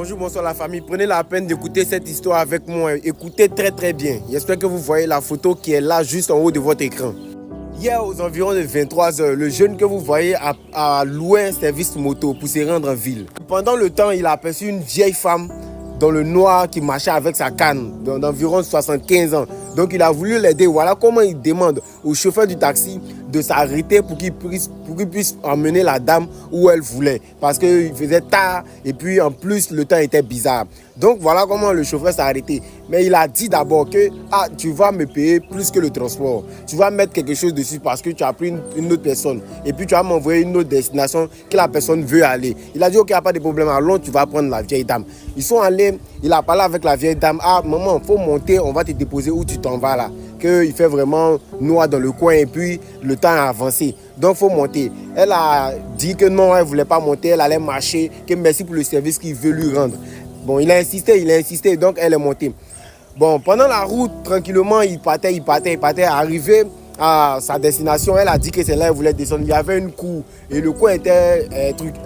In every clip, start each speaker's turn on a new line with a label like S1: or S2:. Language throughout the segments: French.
S1: Bonjour, bonsoir la famille. Prenez la peine d'écouter cette histoire avec moi. Écoutez très très bien. J'espère que vous voyez la photo qui est là juste en haut de votre écran. Hier aux environs de 23 h, le jeune que vous voyez a loué un service moto pour se rendre en ville. Pendant le temps, il a aperçu une vieille femme dans le noir qui marchait avec sa canne d'environ 75 ans. Donc il a voulu l'aider. Voilà comment il demande au chauffeur du taxi de s'arrêter pour qu'il puisse emmener la dame où elle voulait. Parce qu'il faisait tard et puis en plus le temps était bizarre. Donc voilà comment le chauffeur s'est arrêté. Mais il a dit d'abord que tu vas me payer plus que le transport. Tu vas mettre quelque chose dessus parce que tu as pris une autre personne. Et puis tu vas m'envoyer une autre destination que la personne veut aller. Il a dit ok, il n'y a pas de problème. Alors tu vas prendre la vieille dame. Ils sont allés, il a parlé avec la vieille dame. Ah maman, il faut monter, on va te déposer où tu t'en vas là. Qu'il fait vraiment noir dans le coin et puis le temps a avancé. Donc il faut monter. Elle a dit que non, elle ne voulait pas monter, elle allait marcher, que merci pour le service qu'il veut lui rendre. Bon, il a insisté, donc elle est montée. Bon, pendant la route, tranquillement, il partait. Arrivé à sa destination, elle a dit que c'est là qu'elle voulait descendre. Il y avait une cour et le coin était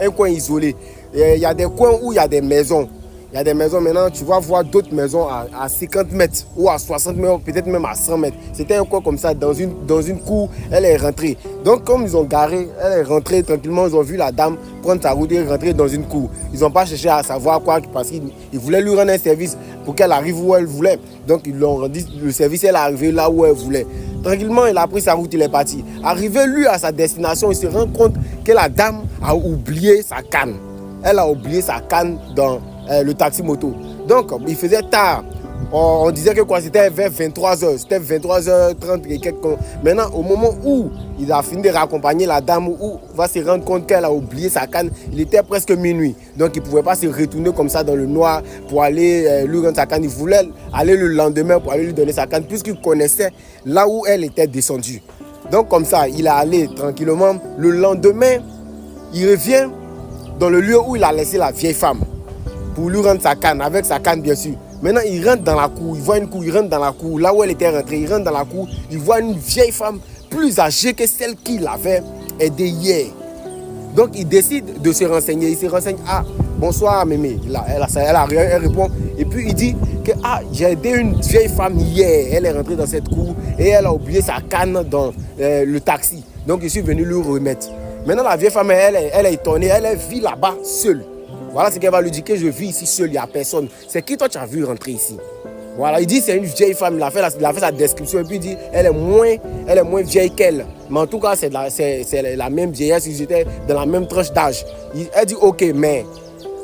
S1: un coin isolé. Et il y a des coins où il y a des maisons. Il y a des maisons maintenant, tu vas voir d'autres maisons à 50 mètres ou à 60 mètres, peut-être même à 100 mètres. C'était un coin comme ça, dans une cour, elle est rentrée. Donc comme ils ont garé, elle est rentrée tranquillement, ils ont vu la dame prendre sa route et rentrer dans une cour. Ils n'ont pas cherché à savoir quoi, parce qu'ils voulaient lui rendre un service pour qu'elle arrive où elle voulait. Donc ils l'ont rendu le service, elle est arrivée là où elle voulait. Tranquillement, il a pris sa route, il est parti. Arrivé lui à sa destination, il se rend compte que la dame a oublié sa canne. Elle a oublié sa canne dans le taxi moto. Donc, il faisait tard. On disait que quoi, c'était vers 23 h. C'était 23 h 30 et quelques. Maintenant, au moment où il a fini de raccompagner la dame, où il va se rendre compte qu'elle a oublié sa canne, il était presque minuit. Donc, il ne pouvait pas se retourner comme ça dans le noir pour aller lui rendre sa canne. Il voulait aller le lendemain pour aller lui donner sa canne, puisqu'il connaissait là où elle était descendue. Donc, comme ça, il est allé tranquillement. Le lendemain, il revient dans le lieu où il a laissé la vieille femme pour lui rendre sa canne, avec sa canne bien sûr. Maintenant, il rentre dans la cour, il voit une cour, il rentre dans la cour, là où elle était rentrée, il rentre dans la cour, il voit une vieille femme plus âgée que celle qu'il avait aidée hier. Donc, il décide de se renseigner. Il se renseigne, bonsoir mémé. Elle répond, et puis il dit que j'ai aidé une vieille femme hier. Elle est rentrée dans cette cour et elle a oublié sa canne dans le taxi. Donc, je suis venu lui remettre. Maintenant, la vieille femme, elle est étonnée, elle vit là-bas seule. Voilà ce qu'elle va lui dire, que je vis ici seul, il n'y a personne. C'est qui toi tu as vu rentrer ici? Voilà, il dit c'est une vieille femme, il a fait sa description et puis il dit elle est moins vieille qu'elle. Mais en tout cas, c'est la même vieillesse, ils étaient dans la même tranche d'âge. Elle dit ok, mais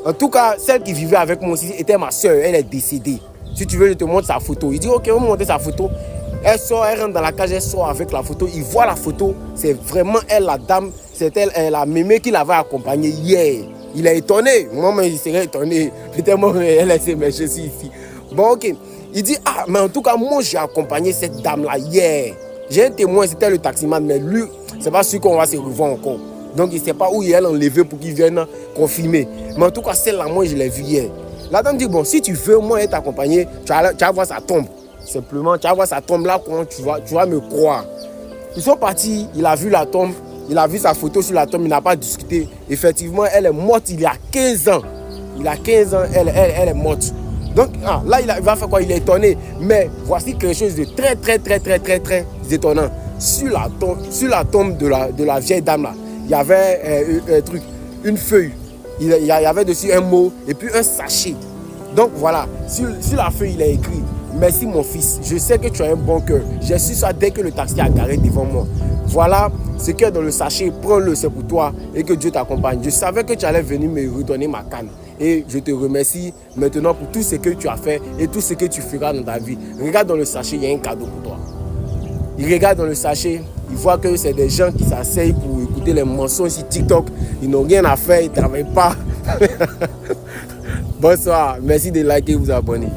S1: en tout cas, celle qui vivait avec moi aussi était ma soeur, elle est décédée. Si tu veux, je te montre sa photo. Il dit ok, on va montrer sa photo. Elle sort, elle rentre dans la cage, elle sort avec la photo. Il voit la photo, c'est vraiment elle, la dame, c'est elle, la mémé qui l'avait accompagnée hier. Il est étonné. Moi, il serait étonné. Peut-être elle essaie, mais je suis ici. Bon, ok. Il dit, mais en tout cas, moi, j'ai accompagné cette dame-là hier. J'ai un témoin, c'était le taximan, mais lui, c'est pas sûr qu'on va se revoir encore. Donc, il ne sait pas où il est enlevé pour qu'il vienne confirmer. Mais en tout cas, celle-là, moi, je l'ai vue hier. La dame dit, bon, si tu veux, moi, être accompagné, tu vas voir sa tombe. Simplement, tu vas voir sa tombe là, tu vas me croire. Ils sont partis, il a vu la tombe. Il a vu sa photo sur la tombe, il n'a pas discuté. Effectivement, elle est morte il y a 15 ans. Il a 15 ans, elle est morte. Donc là, il va faire quoi? Il est étonné. Mais voici quelque chose de très étonnant. Sur la tombe de la vieille dame là, il y avait une feuille. Il y avait dessus un mot et puis un sachet. Donc voilà, sur la feuille, il a écrit « Merci mon fils, je sais que tu as un bon cœur. J'ai su ça dès que le taxi a garé devant moi. Voilà ce qu'il y a dans le sachet, prends-le, c'est pour toi et que Dieu t'accompagne. Je savais que tu allais venir me redonner ma canne. Et je te remercie maintenant pour tout ce que tu as fait et tout ce que tu feras dans ta vie. Regarde dans le sachet, il y a un cadeau pour toi. » Il regarde dans le sachet, il voit que c'est des gens qui s'asseyent pour écouter les mensonges sur TikTok. Ils n'ont rien à faire, ils ne travaillent pas. Bonsoir, merci de liker et vous abonner.